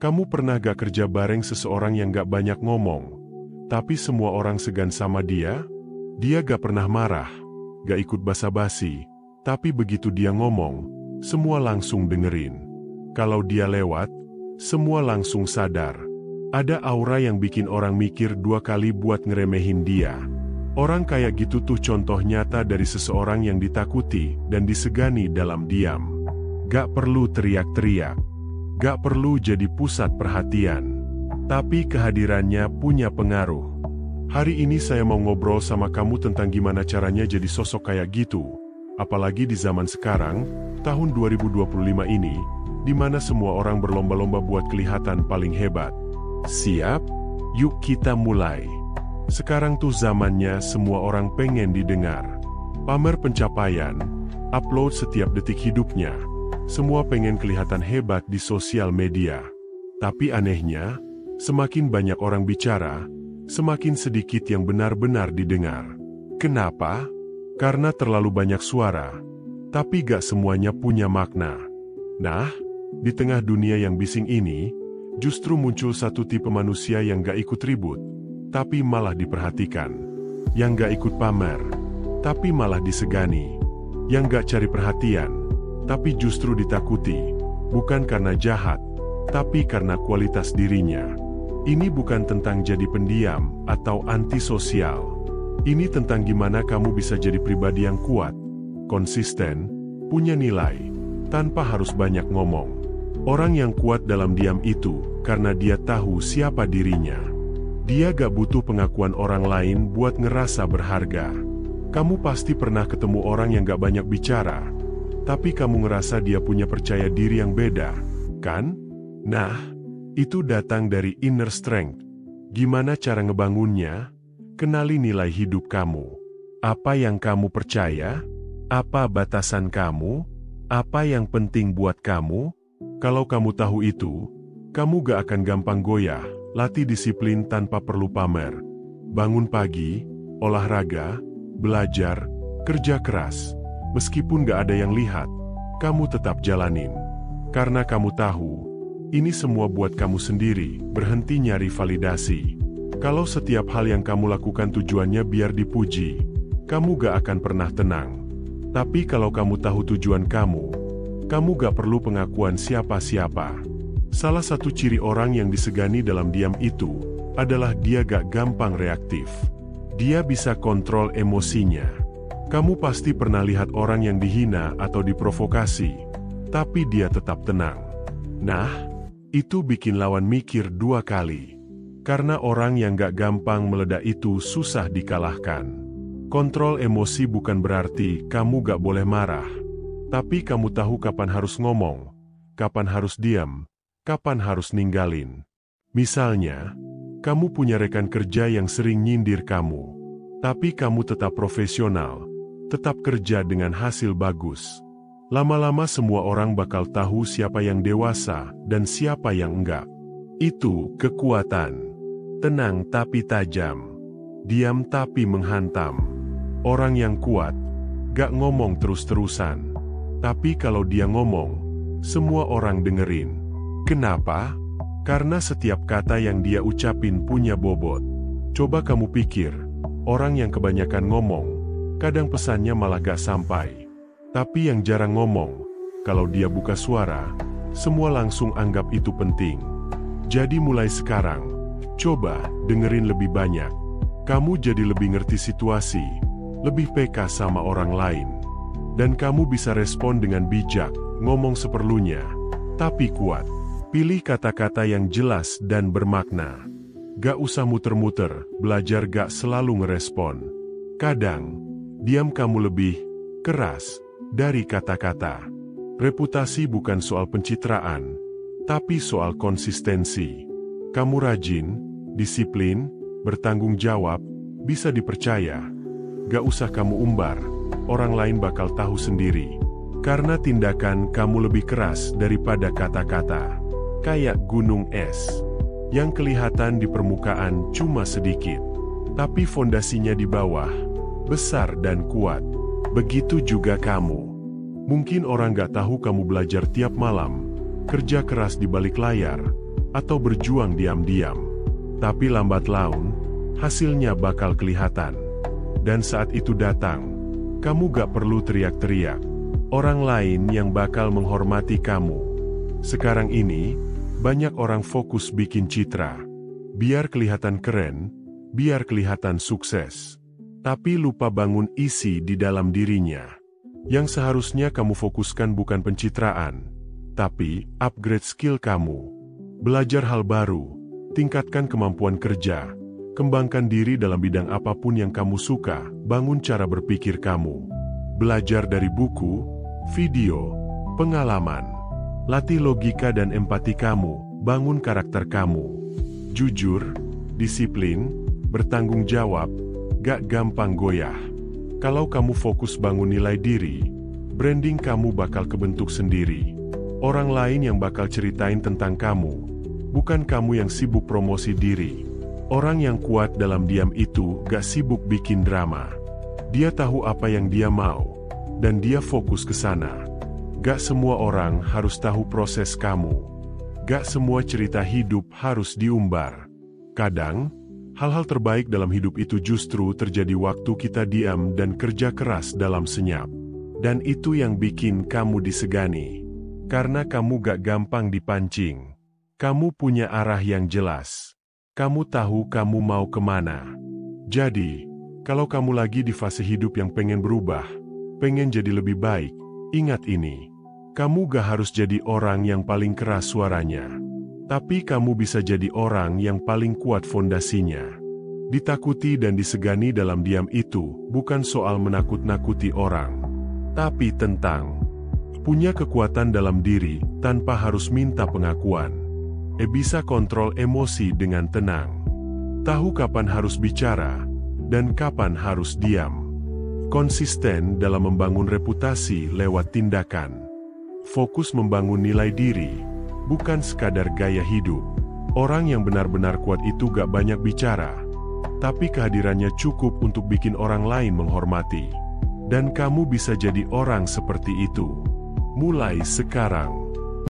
Kamu pernah gak kerja bareng seseorang yang gak banyak ngomong, tapi semua orang segan sama dia? Dia gak pernah marah, gak ikut basa-basi, tapi begitu dia ngomong, semua langsung dengerin. Kalau dia lewat, semua langsung sadar. Ada aura yang bikin orang mikir 2 kali buat ngeremehin dia. Orang kayak gitu tuh contoh nyata dari seseorang yang ditakuti dan disegani dalam diam. Gak perlu teriak-teriak, gak perlu jadi pusat perhatian, tapi kehadirannya punya pengaruh. Hari ini saya mau ngobrol sama kamu tentang gimana caranya jadi sosok kayak gitu. Apalagi di zaman sekarang, tahun 2025 ini, di mana semua orang berlomba-lomba buat kelihatan paling hebat. Siap? Yuk kita mulai. Sekarang tuh zamannya semua orang pengen didengar. Pamer pencapaian, upload setiap detik hidupnya. Semua pengen kelihatan hebat di sosial media. Tapi anehnya, semakin banyak orang bicara, semakin sedikit yang benar-benar didengar. Kenapa? Karena terlalu banyak suara, tapi gak semuanya punya makna. Nah, di tengah dunia yang bising ini, justru muncul satu tipe manusia yang gak ikut ribut, tapi malah diperhatikan. Yang gak ikut pamer, tapi malah disegani. Yang gak cari perhatian, tapi justru ditakuti, bukan karena jahat, tapi karena kualitas dirinya. Ini bukan tentang jadi pendiam atau antisosial. Ini tentang gimana kamu bisa jadi pribadi yang kuat, konsisten, punya nilai, tanpa harus banyak ngomong. Orang yang kuat dalam diam itu, karena dia tahu siapa dirinya. Dia gak butuh pengakuan orang lain buat ngerasa berharga. Kamu pasti pernah ketemu orang yang gak banyak bicara, tapi kamu ngerasa dia punya percaya diri yang beda, kan? Nah, itu datang dari inner strength. Gimana cara ngebangunnya? Kenali nilai hidup kamu. Apa yang kamu percaya? Apa batasan kamu? Apa yang penting buat kamu? Kalau kamu tahu itu, kamu gak akan gampang goyah. Latih disiplin tanpa perlu pamer. Bangun pagi, olahraga, belajar, kerja keras. Meskipun gak ada yang lihat, kamu tetap jalanin. Karena kamu tahu, ini semua buat kamu sendiri, berhenti nyari validasi. Kalau setiap hal yang kamu lakukan tujuannya biar dipuji, kamu gak akan pernah tenang. Tapi kalau kamu tahu tujuan kamu gak perlu pengakuan siapa-siapa. Salah satu ciri orang yang disegani dalam diam itu, adalah dia gak gampang reaktif. Dia bisa kontrol emosinya. Kamu pasti pernah lihat orang yang dihina atau diprovokasi, tapi dia tetap tenang. Nah, itu bikin lawan mikir 2 kali. Karena orang yang gak gampang meledak itu susah dikalahkan. Kontrol emosi bukan berarti kamu gak boleh marah. Tapi kamu tahu kapan harus ngomong, kapan harus diam, kapan harus ninggalin. Misalnya, kamu punya rekan kerja yang sering nyindir kamu, tapi kamu tetap profesional. Tetap kerja dengan hasil bagus. Lama-lama semua orang bakal tahu siapa yang dewasa dan siapa yang enggak. Itu kekuatan. Tenang tapi tajam. Diam tapi menghantam. Orang yang kuat, gak ngomong terus-terusan. Tapi kalau dia ngomong, semua orang dengerin. Kenapa? Karena setiap kata yang dia ucapin punya bobot. Coba kamu pikir, orang yang kebanyakan ngomong, kadang pesannya malah gak sampai. Tapi yang jarang ngomong, kalau dia buka suara, semua langsung anggap itu penting. Jadi mulai sekarang, coba dengerin lebih banyak. Kamu jadi lebih ngerti situasi, lebih peka sama orang lain. Dan kamu bisa respon dengan bijak, ngomong seperlunya, tapi kuat. Pilih kata-kata yang jelas dan bermakna. Gak usah muter-muter, belajar gak selalu ngerespon. Kadang, diam kamu lebih keras dari kata-kata. Reputasi bukan soal pencitraan, tapi soal konsistensi. Kamu rajin, disiplin, bertanggung jawab, bisa dipercaya. Gak usah kamu umbar, orang lain bakal tahu sendiri. Karena tindakan kamu lebih keras daripada kata-kata. Kayak gunung es, yang kelihatan di permukaan cuma sedikit, tapi fondasinya di bawah besar dan kuat. Begitu juga kamu. Mungkin orang gak tahu kamu belajar tiap malam, kerja keras di balik layar, atau berjuang diam-diam. Tapi lambat laun, hasilnya bakal kelihatan. Dan saat itu datang, kamu gak perlu teriak-teriak. Orang lain yang bakal menghormati kamu. Sekarang ini, banyak orang fokus bikin citra. Biar kelihatan keren, biar kelihatan sukses. Tapi lupa bangun isi di dalam dirinya. Yang seharusnya kamu fokuskan bukan pencitraan, tapi upgrade skill kamu. Belajar hal baru, tingkatkan kemampuan kerja, kembangkan diri dalam bidang apapun yang kamu suka, bangun cara berpikir kamu. Belajar dari buku, video, pengalaman. Latih logika dan empati kamu, bangun karakter kamu. Jujur, disiplin, bertanggung jawab, gak gampang goyah. Kalau kamu fokus bangun nilai diri, branding kamu bakal kebentuk sendiri. Orang lain yang bakal ceritain tentang kamu, bukan kamu yang sibuk promosi diri. Orang yang kuat dalam diam itu gak sibuk bikin drama. Dia tahu apa yang dia mau, dan dia fokus ke sana. Gak semua orang harus tahu proses kamu. Gak semua cerita hidup harus diumbar. Kadang, hal-hal terbaik dalam hidup itu justru terjadi waktu kita diam dan kerja keras dalam senyap. Dan itu yang bikin kamu disegani. Karena kamu gak gampang dipancing. Kamu punya arah yang jelas. Kamu tahu kamu mau kemana. Jadi, kalau kamu lagi di fase hidup yang pengen berubah, pengen jadi lebih baik, ingat ini. Kamu gak harus jadi orang yang paling keras suaranya. Tapi kamu bisa jadi orang yang paling kuat fondasinya. Ditakuti dan disegani dalam diam itu bukan soal menakut-nakuti orang. Tapi tentang punya kekuatan dalam diri tanpa harus minta pengakuan. Bisa kontrol emosi dengan tenang. Tahu kapan harus bicara dan kapan harus diam. Konsisten dalam membangun reputasi lewat tindakan. Fokus membangun nilai diri, bukan sekadar gaya hidup. Orang yang benar-benar kuat itu gak banyak bicara, tapi kehadirannya cukup untuk bikin orang lain menghormati. Dan kamu bisa jadi orang seperti itu. Mulai sekarang.